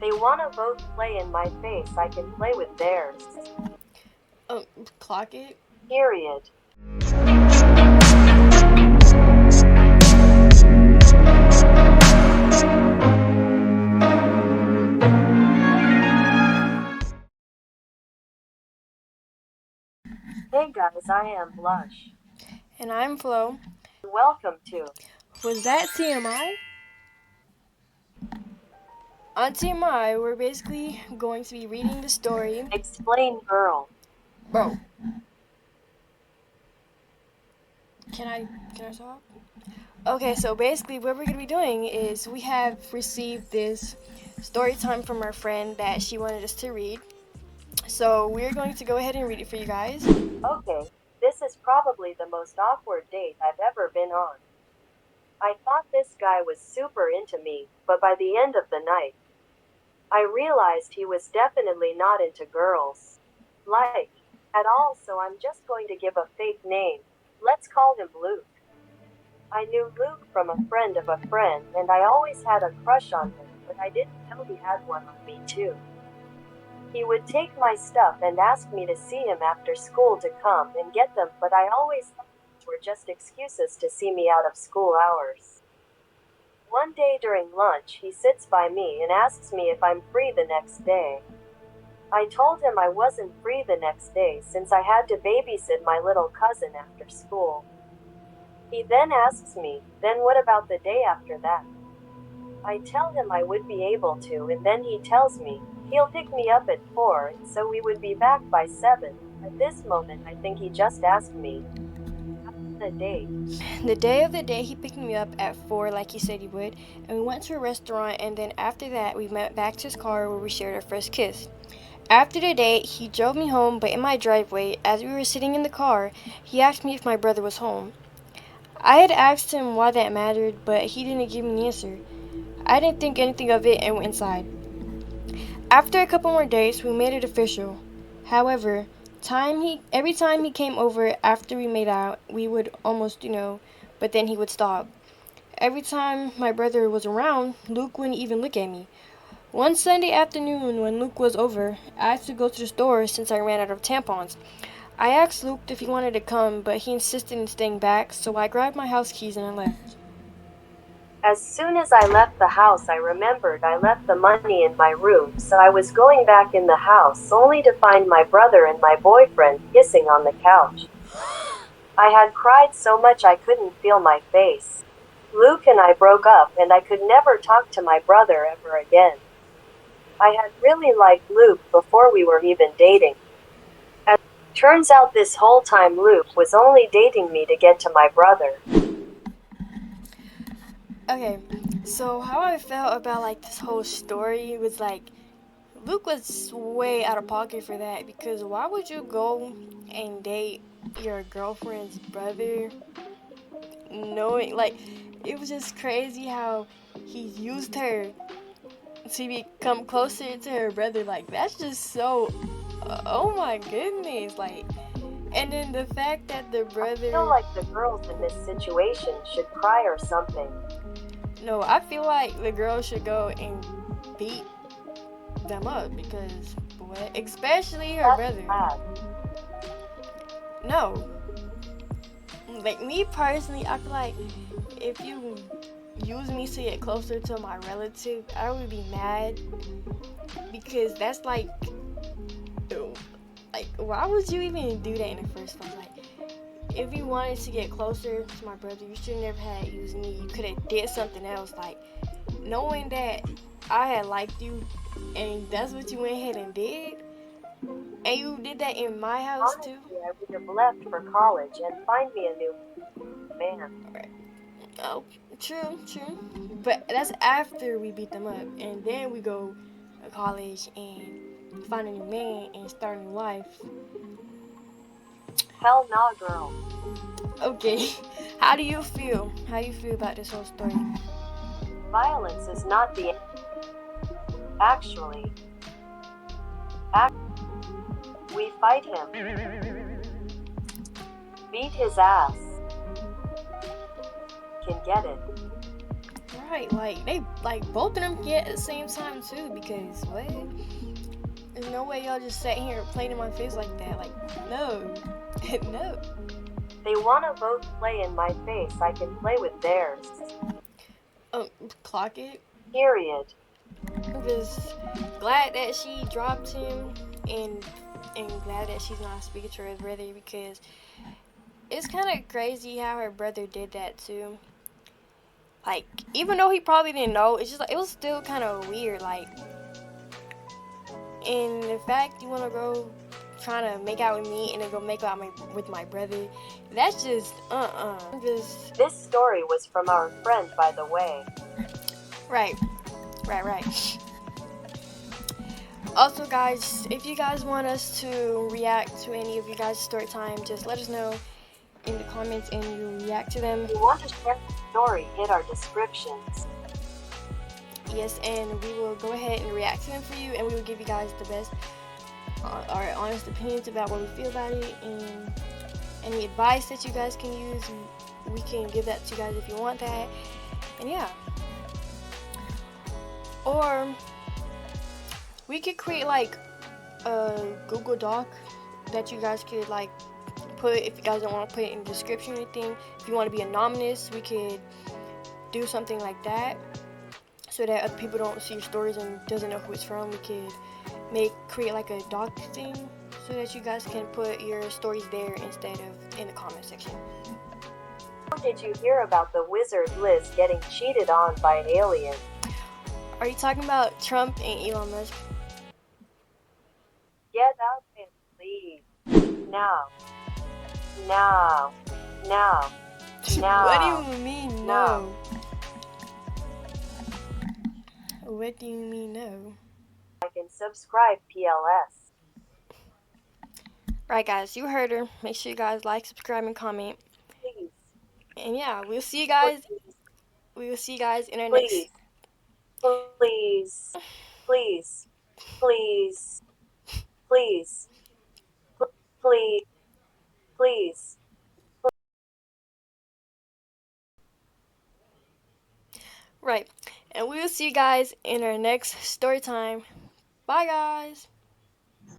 They wanna both play in my face, I can play with theirs. Clock it. Period. Hey guys, I am Blush. And I'm Flo. Welcome to Was that TMI? On TMI, we're basically going to be reading the story. Explain Girl. Bro. Can I talk? Okay, so basically what we're going to be doing is we have received this story time from our friend that she wanted us to read. So we're going to go ahead and read it for you guys. Okay, this is probably the most awkward date I've ever been on. I thought this guy was super into me, but by the end of the night, I realized he was definitely not into girls. Like, at all, so I'm just going to give a fake name. Let's call him Luke. I knew Luke from a friend of a friend, and I always had a crush on him, but I didn't know he had one on me too. He would take my stuff and ask me to see him after school to come and get them, but I always thought these were just excuses to see me out of school hours. One day during lunch, he sits by me and asks me if I'm free the next day. I told him I wasn't free the next day since I had to babysit my little cousin after school. He then asks me, then what about the day after that? I tell him I would be able to, and then he tells me he'll pick me up at 4, and so we would be back by 7. At this moment, I think he just asked me the date. The day of the day, he picked me up at 4 like he said he would, and we went to a restaurant, and then after that, we went back to his car where we shared our first kiss. After the date, he drove me home, but in my driveway, as we were sitting in the car, he asked me if my brother was home. I had asked him why that mattered, but he didn't give me an answer. I didn't think anything of it and went inside. After a couple more days, we made it official. However, every time he came over after we made out, we would almost, but then he would stop. Every time my brother was around, Luke wouldn't even look at me. One Sunday afternoon when Luke was over, I had to go to the store since I ran out of tampons. I asked Luke if he wanted to come, but he insisted in staying back, so I grabbed my house keys and I left. As soon as I left the house, I remembered I left the money in my room, so I was going back in the house only to find my brother and my boyfriend kissing on the couch. I had cried so much I couldn't feel my face. Luke and I broke up, and I could never talk to my brother ever again. I had really liked Luke before we were even dating. As it turns out, this whole time Luke was only dating me to get to my brother. Okay, so how I felt about this whole story was Luke was way out of pocket for that, because why would you go and date your girlfriend's brother knowing it was just crazy how he used her to become closer to her brother. That's just so oh my goodness. And then the fact that the brother, I feel like the girls in this situation should cry or something. No, I feel like the girl should go and beat them up, because boy, especially her brother. Bad. No. Me personally, I feel like if you use me to get closer to my relative, I would be mad, because that's why would you even do that in the first place? If you wanted to get closer to my brother, you should never have used me. You could have did something else. Knowing that I had liked you, and that's what you went ahead and did, and you did that in my house too. Honestly, I would have left for college and find me a new man. Right. Oh, true. But that's after we beat them up, and then we go to college and find a new man and start a new life. Hell nah, girl. Okay, how do you feel? How do you feel about this whole story? Violence is not the Actually, we fight him. Beat his ass. Can get it. Right, like they like both of them get at the same time too, because what? There's no way y'all just sat here and played in my face like that. Like, no. No. They wanna both play in my face, I can play with theirs. Oh, clock it. Period. I'm just glad that she dropped him, and glad that she's not speaking to her brother, because it's kind of crazy how her brother did that too. Like, even though he probably didn't know, it's just like it was still kind of weird. Like, and the fact you want to go trying to make out with me and then go make out with my brother, that's just just This story was from our friend, by the way. right. Also, guys, if you guys want us to react to any of you guys' story time, just let us know in the comments and we'll react to them. If you want to share the story, hit our descriptions. Yes, and we will go ahead and react to them for you, and we will give you guys the best, our honest opinions about what we feel about it, and any advice that you guys can use, we can give that to you guys if you want that. And yeah. Or we could create like a Google Doc that you guys could like put, if you guys don't want to put it in the description or anything. If you want to be anonymous, we could do something like that so that other people don't see your stories and doesn't know who it's from. We could create like a doc thing so that you guys can put your stories there instead of in the comment section. Did you hear about the wizard Liz getting cheated on by an alien? Are you talking about Trump and Elon Musk? Get up and leave. Now. What do you mean no? What do you mean no? Like and subscribe, PLS. Right, guys, you heard her. Make sure you guys like, subscribe, and comment. Please. And yeah, we'll see you guys. Please. We will see you guys in our Please. Please. Please. Please. Please. Please. Please. Right. And we will see you guys in our next story time. Bye, guys.